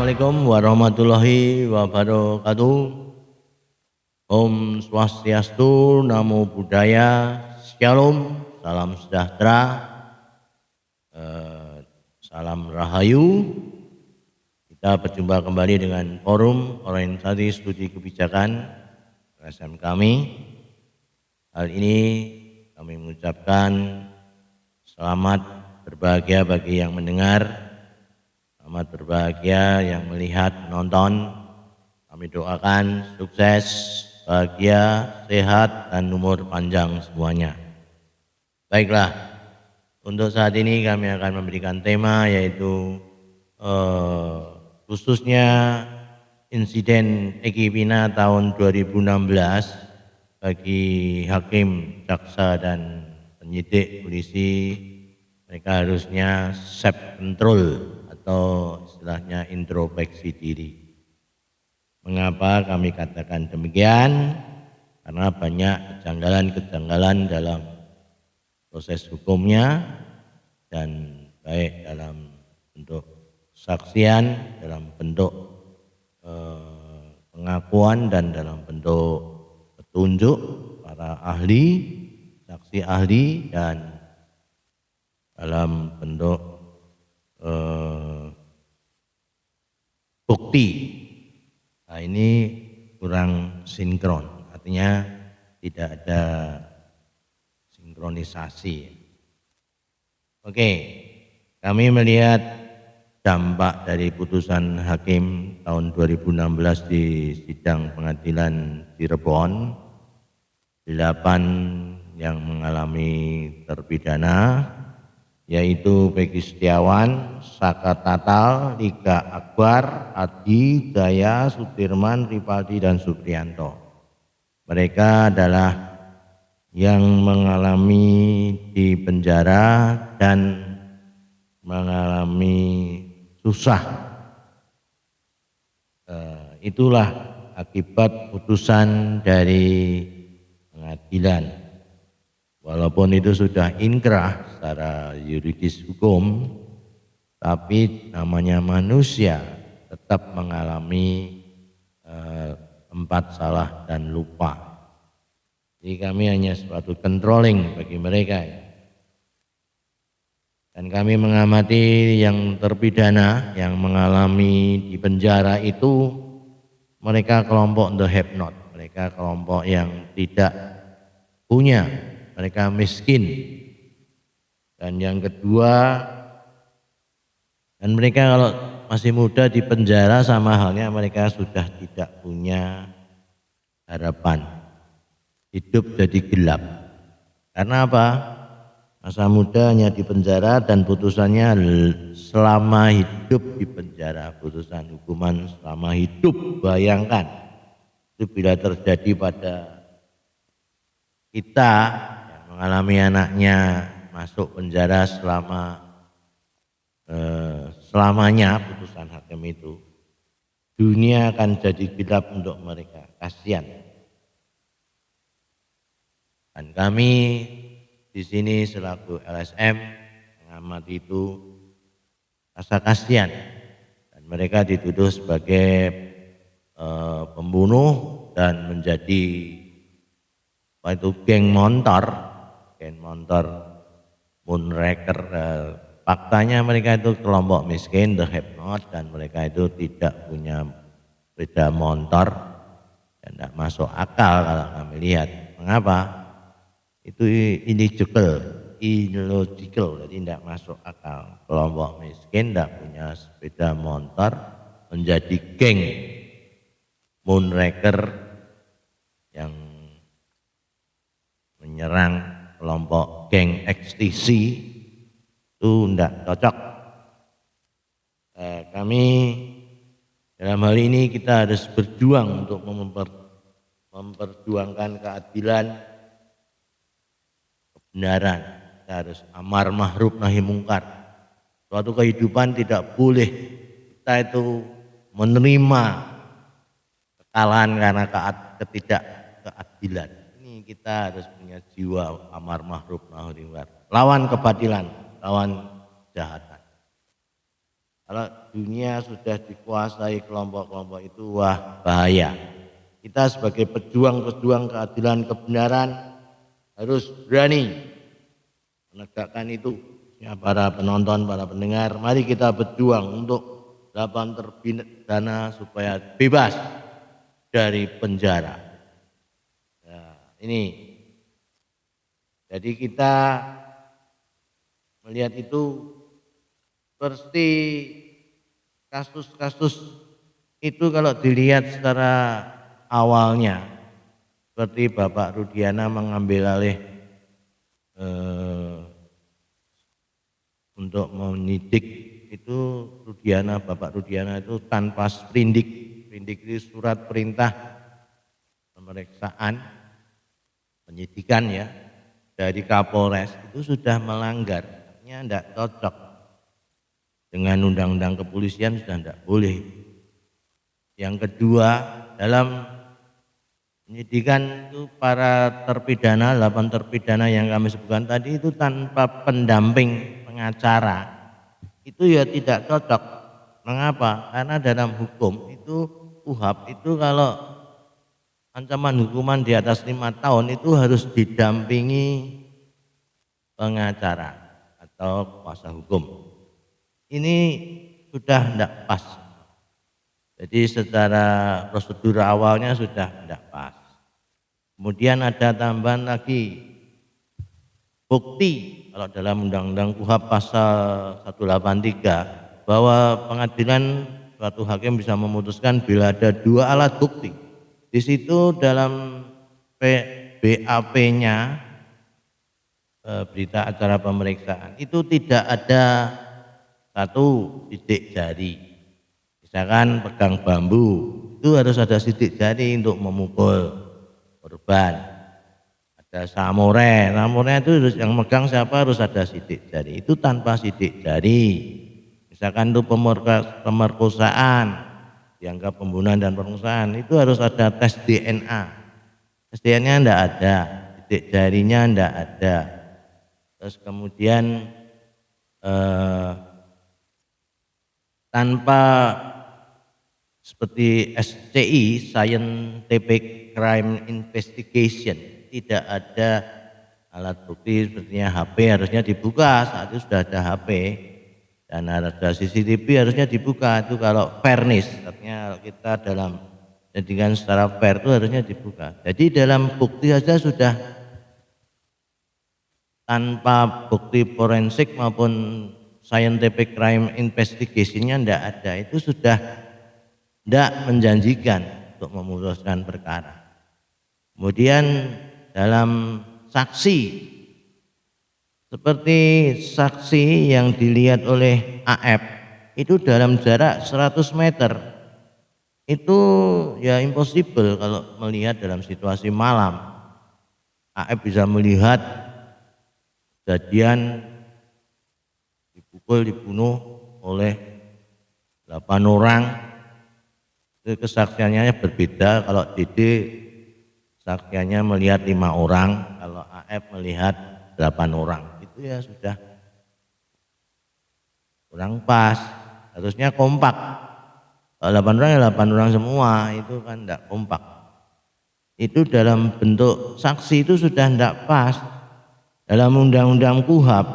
Assalamualaikum warahmatullahi wabarakatuh. Om Swastiastu, Namo Buddhaya, Shalom, salam sejahtera, salam rahayu. Kita berjumpa kembali dengan Forum Organisasi Studi Kebijakan LSM kami. Hal ini kami mengucapkan selamat berbahagia bagi yang mendengar. Selamat berbahagia yang melihat, menonton. Kami doakan sukses, bahagia, sehat, dan umur panjang semuanya. Baiklah, untuk saat ini kami akan memberikan tema yaitu khususnya insiden Eki Pina tahun 2016 bagi hakim, jaksa, dan penyidik polisi. Mereka harusnya self control atau istilahnya introspeksi diri. Mengapa kami katakan demikian? Karena banyak kejanggalan-kejanggalan dalam proses hukumnya, dan baik dalam bentuk saksian, dalam bentuk pengakuan, dan dalam bentuk petunjuk para ahli, saksi ahli, dan dalam bentuk bukti. Nah, ini kurang sinkron, artinya tidak ada sinkronisasi. Oke, kami melihat dampak dari putusan hakim tahun 2016 di sidang pengadilan Cirebon. 8 yang mengalami terpidana, yaitu Peggy Setiawan, Saka Tatal, Liga Akbar, Adi, Gaya, Sudirman, Ripaldi, dan Supriyanto. Mereka adalah yang mengalami di penjara dan mengalami susah. Itulah akibat putusan dari pengadilan. Walaupun itu sudah inkrah secara yuridis hukum, tapi namanya manusia tetap mengalami tempat salah dan lupa. Jadi kami hanya suatu controlling bagi mereka. Dan kami mengamati yang terpidana yang mengalami di penjara itu, mereka kelompok the have not, mereka kelompok yang tidak punya, mereka miskin. Dan yang kedua, dan mereka kalau masih muda di penjara sama halnya mereka sudah tidak punya harapan. Hidup jadi gelap. Karena apa? Masa muda hanya di penjara dan putusannya selama hidup di penjara. Putusan hukuman selama hidup, bayangkan. Itu bila terjadi pada kita yang mengalami anaknya masuk penjara selamanya putusan hakim itu, dunia akan jadi gelap untuk mereka. Kasihan. Dan kami di sini selaku LSM mengamati itu rasa kasihan, dan mereka dituduh sebagai pembunuh dan menjadi geng motor Moonraker. Faktanya mereka itu kelompok miskin, the have not, dan mereka itu tidak punya sepeda motor dan tidak masuk akal kalau kami lihat. Mengapa? Itu illogical, jadi tidak masuk akal. Kelompok miskin tidak punya sepeda motor menjadi geng Moonraker yang menyerang kelompok geng XTC, itu tidak cocok. Kami dalam hal ini kita harus berjuang untuk memperjuangkan keadilan, kebenaran. Kita harus amar ma'ruf nahi mungkar. Suatu kehidupan tidak boleh kita itu menerima kekalahan karena ketidakkeadilan. Ini kita harus punya jiwa amar ma'ruf nahi mungkar. Lawan kebatilan, lawan kejahatan. Kalau dunia sudah dikuasai kelompok-kelompok itu, wah bahaya. Kita sebagai pejuang-pejuang keadilan kebenaran harus berani menegakkan itu. Ya, para penonton, para pendengar, mari kita berjuang untuk 8 terpidana supaya bebas dari penjara. Nah, ini jadi kita melihat itu seperti kasus-kasus itu kalau dilihat secara awalnya seperti Bapak Rudiana mengambil alih untuk menyidik itu Bapak Rudiana itu tanpa sprindik itu surat perintah pemeriksaan penyidikan ya dari Kapolres itu sudah melanggar, artinya tidak cocok dengan undang-undang kepolisian, sudah tidak boleh. Yang kedua, dalam penyidikan itu para terpidana, 8 terpidana yang kami sebutkan tadi itu tanpa pendamping pengacara, itu ya tidak cocok. Mengapa? Karena dalam hukum itu KUHP itu kalau ancaman hukuman di atas 5 tahun itu harus didampingi pengacara atau kuasa hukum. Ini sudah tidak pas. Jadi secara prosedur awalnya sudah tidak pas. Kemudian ada tambahan lagi bukti kalau dalam Undang-Undang KUHP pasal 183 bahwa pengadilan suatu hakim bisa memutuskan bila ada 2 alat bukti. Di situ dalam BAP-nya berita acara pemeriksaan itu tidak ada 1 sidik jari. Misalkan pegang bambu itu harus ada sidik jari untuk memukul korban. Ada samurai itu yang megang siapa harus ada sidik jari. Itu tanpa sidik jari. Misalkan itu pemerkosaan, dianggap pembunuhan dan perkosaan, itu harus ada tes DNA. Tes DNA enggak ada, sidik jarinya enggak ada. Terus kemudian tanpa seperti SCI, Scientific Crime Investigation, tidak ada alat bukti sepertinya HP harusnya dibuka, saat itu sudah ada HP dan ada CCTV harusnya dibuka. Itu kalau fairness, artinya kita dalam jadikan secara fair itu harusnya dibuka. Jadi dalam bukti saja sudah tanpa bukti forensik maupun scientific crime investigation-nya tidak ada, itu sudah tidak menjanjikan untuk memutuskan perkara. Kemudian dalam saksi, seperti saksi yang dilihat oleh AF itu dalam jarak 100 meter itu ya impossible kalau melihat dalam situasi malam. AF bisa melihat kejadian dipukul, dibunuh oleh 8 orang. Kesaksiannya berbeda, kalau Dede saksiannya melihat 5 orang, kalau AF melihat 8 orang. Itu ya sudah kurang pas, harusnya kompak. Kalau 8 orang ya 8 orang semua, itu kan tidak kompak. Itu dalam bentuk saksi itu sudah tidak pas. Dalam Undang-Undang KUHP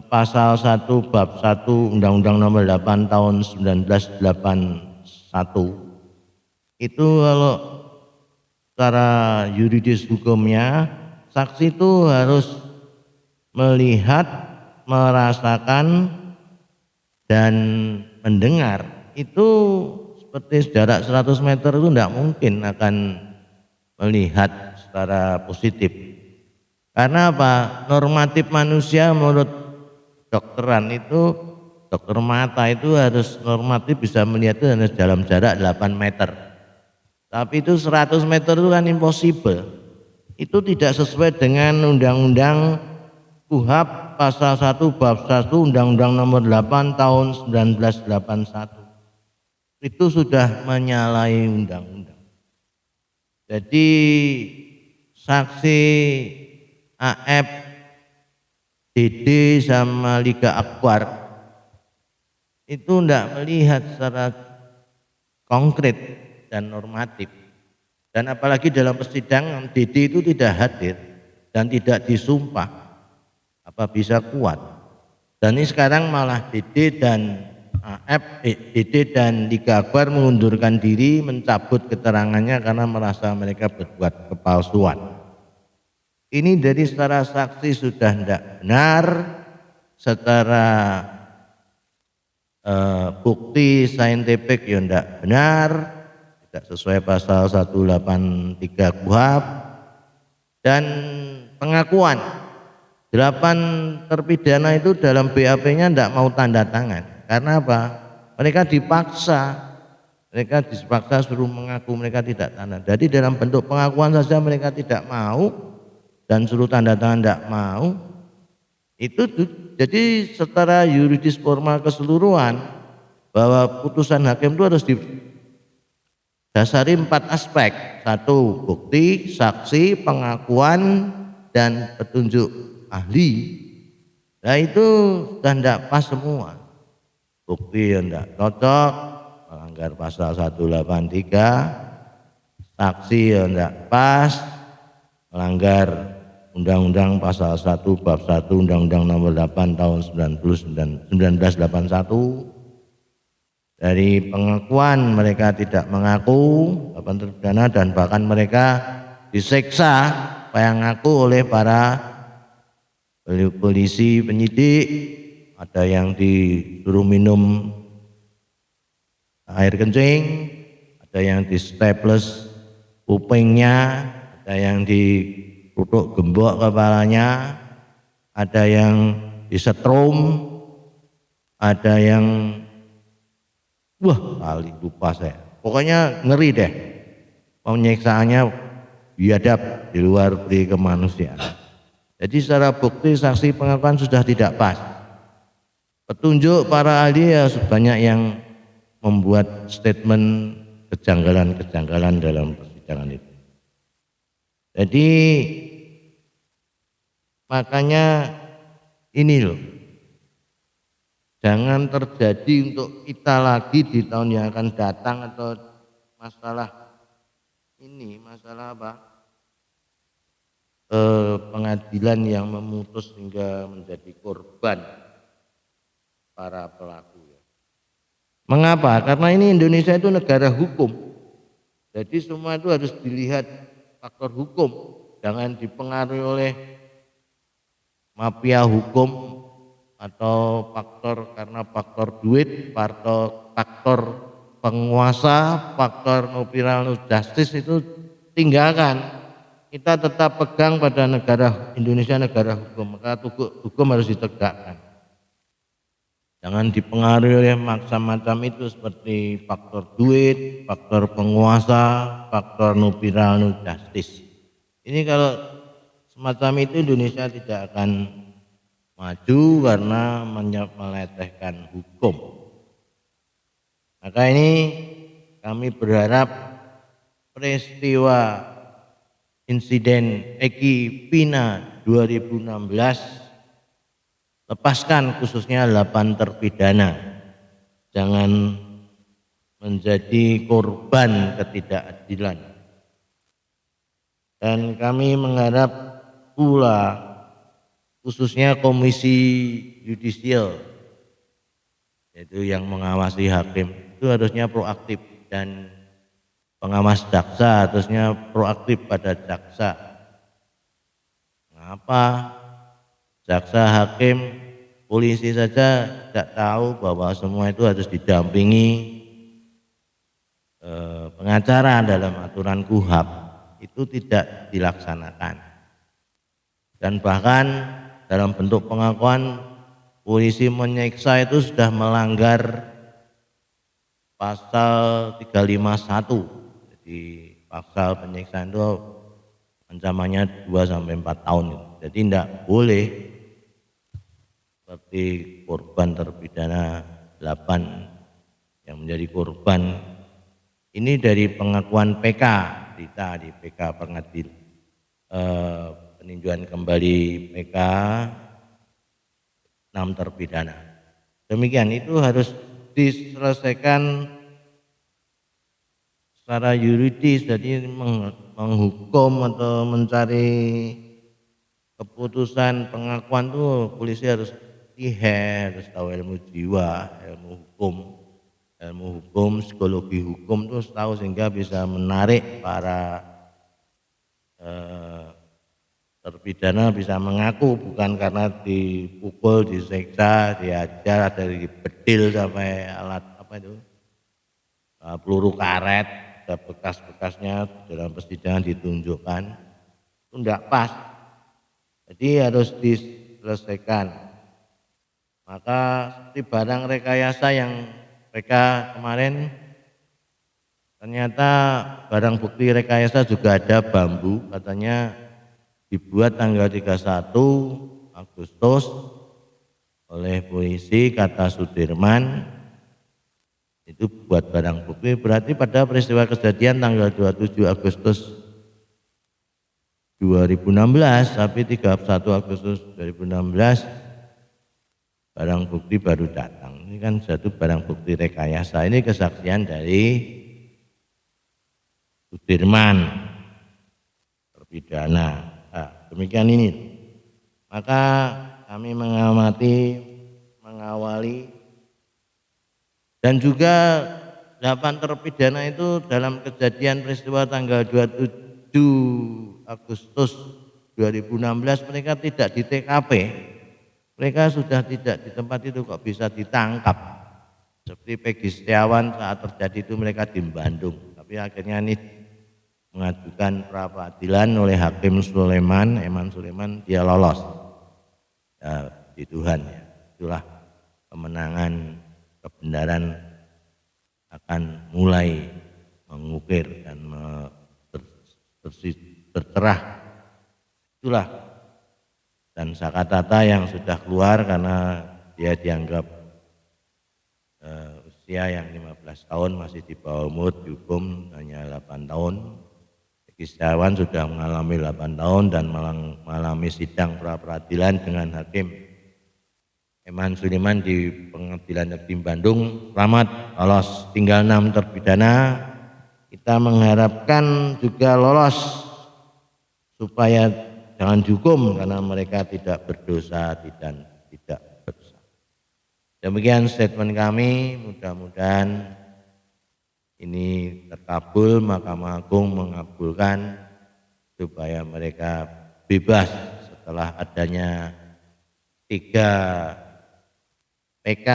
pasal 1 bab 1 Undang-Undang nomor 8 tahun 1981 itu kalau secara yuridis hukumnya saksi itu harus melihat, merasakan dan mendengar. Itu seperti jarak 100 meter itu tidak mungkin akan melihat secara positif. Karena apa? Normatif manusia menurut dokteran itu, dokter mata itu harus normatif bisa melihat itu dalam jarak 8 meter. Tapi itu 100 meter itu kan impossible. Itu tidak sesuai dengan Undang-Undang KUHP pasal 1 bab 1 Undang-Undang nomor 8 tahun 1981. Itu sudah menyalahi undang-undang. Jadi saksi AF, DD sama Liga Akbar itu tidak melihat secara konkret dan normatif. Dan apalagi dalam persidangan DD itu tidak hadir dan tidak disumpah, apa bisa kuat. Dan ini sekarang malah DD dan DD dan Liga Akbar mengundurkan diri, mencabut keterangannya karena merasa mereka berbuat kepalsuan. Ini dari secara saksi sudah tidak benar, secara bukti saintifik ya tidak benar, tidak sesuai pasal 183 KUHP, dan pengakuan 8 terpidana itu dalam BAP-nya tidak mau tanda tangan. Karena apa? Mereka dipaksa suruh mengaku, mereka tidak tanda. Jadi dalam bentuk pengakuan saja mereka tidak mau dan suruh tanda tangan tidak mau. Itu jadi secara yuridis formal keseluruhan bahwa putusan hakim itu harus didasari 4 aspek. 1, bukti, saksi, pengakuan, dan petunjuk ahli. Nah itu sudah tidak pas semua. Bukti yang tidak cocok, melanggar pasal 183, saksi yang tidak pas, melanggar Undang-Undang pasal 1 bab 1 Undang-Undang nomor 8 tahun 1981. Dari pengakuan mereka tidak mengaku 8 terpidana, dan bahkan mereka disiksa supaya ngaku oleh para polisi penyidik. Ada yang disuruh minum air kencing, ada yang di staples kupingnya, ada yang ditutup gembok kepalanya, ada yang disetrum, ada yang kali lupa saya. Pokoknya ngeri deh. Penyiksaannya biadab di luar peri kemanusiaan. Jadi secara bukti, saksi, pengakuan sudah tidak pas. Petunjuk para ahli ya banyak yang membuat statement kejanggalan-kejanggalan dalam persidangan itu. Jadi makanya ini loh, jangan terjadi untuk kita lagi di tahun yang akan datang, atau masalah ini, masalah apa? Pengadilan yang memutus hingga menjadi korban para pelaku. Mengapa? Karena ini Indonesia itu negara hukum. Jadi semua itu harus dilihat faktor hukum, jangan dipengaruhi oleh mafia hukum atau karena faktor duit, faktor penguasa, faktor no viral no justice itu tinggalkan. Kita tetap pegang pada negara Indonesia, negara hukum, maka hukum harus ditegakkan. Jangan dipengaruhi oleh macam-macam itu seperti faktor duit, faktor penguasa, faktor no viral no justice. Ini kalau semacam itu Indonesia tidak akan maju karena meletehkan hukum. Maka ini kami berharap peristiwa insiden Eki Pina 2016 lepaskan khususnya 8 terpidana. Jangan menjadi korban ketidakadilan. Dan kami mengharap pula khususnya Komisi Yudisial, yaitu yang mengawasi hakim, itu harusnya proaktif, dan pengawas jaksa harusnya proaktif pada jaksa. Mengapa jaksa, hakim, polisi saja tidak tahu bahwa semua itu harus didampingi pengacara dalam aturan KUHP, itu tidak dilaksanakan. Dan bahkan dalam bentuk pengakuan polisi menyiksa itu sudah melanggar pasal 351. Jadi pasal penyiksaan itu ancamannya 2-4 tahun. Jadi tidak boleh seperti korban terpidana 8 yang menjadi korban. Ini dari pengakuan PK, berita di PK peninjauan kembali PK 6 terpidana. Demikian, itu harus diselesaikan secara yuridis, jadi menghukum atau mencari keputusan pengakuan tuh polisi harus harus tahu ilmu jiwa, ilmu hukum, psikologi hukum tuh tahu sehingga bisa menarik para terpidana bisa mengaku bukan karena dipukul, disiksa, diajar, dari bedil sampai alat apa itu peluru karet, ada bekas-bekasnya dalam persidangan ditunjukkan, itu tidak pas. Jadi harus diselesaikan. Maka seperti barang rekayasa yang mereka kemarin, ternyata barang bukti rekayasa juga ada bambu, katanya dibuat tanggal 31 Agustus oleh polisi, kata Sudirman. Itu buat barang bukti, berarti pada peristiwa kejadian tanggal 27 Agustus 2016 sampai 31 Agustus 2016 barang bukti baru datang. Ini kan satu barang bukti rekayasa. Ini kesaksian dari Sudirman terpidana. Nah, demikian ini. Maka kami mengamati, mengawali, dan juga 8 terpidana itu dalam kejadian peristiwa tanggal 27 Agustus 2016 mereka tidak di TKP. Mereka sudah tidak di tempat itu, kok bisa ditangkap. Seperti Peggy Setiawan saat terjadi itu mereka di Bandung. Tapi akhirnya ini mengajukan pra peradilan oleh Hakim Sulaiman, Eman Sulaiman, dia lolos. Ya, di Tuhan ya. Itulah kemenangan, kebenaran akan mulai mengukir dan tercerah. Itulah. Dan Sakatata yang sudah keluar karena dia dianggap usia yang 15 tahun masih di bawah umur, dihukum hanya 8 tahun. Setiawan sudah mengalami 8 tahun dan mengalami sidang pra peradilan dengan Hakim Eman Sulaiman di Pengadilan Negeri Bandung. Selamat lolos, tinggal 6 terpidana. Kita mengharapkan juga lolos supaya jangan dihukum karena mereka tidak berdosa dan tidak bersalah. Demikian statement kami, mudah-mudahan ini terkabul, Mahkamah Agung mengabulkan supaya mereka bebas setelah adanya 3 PK.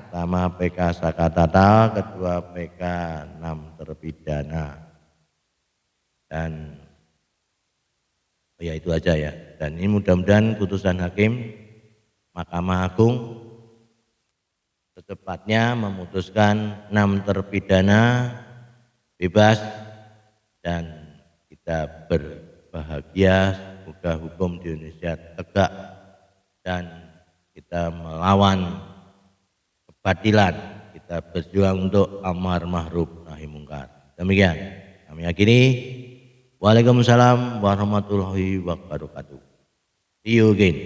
Pertama PK Sakatata, kedua PK 6 terpidana. Dan ya itu aja ya. Dan ini mudah-mudahan putusan Hakim Mahkamah Agung secepatnya memutuskan 6 terpidana bebas dan kita berbahagia, semoga hukum di Indonesia tegak dan kita melawan kebatilan, kita berjuang untuk amar ma'ruf nahi mungkar. Demikian kami akhiri. Waalaikumsalam warahmatullahi wabarakatuh. See you again.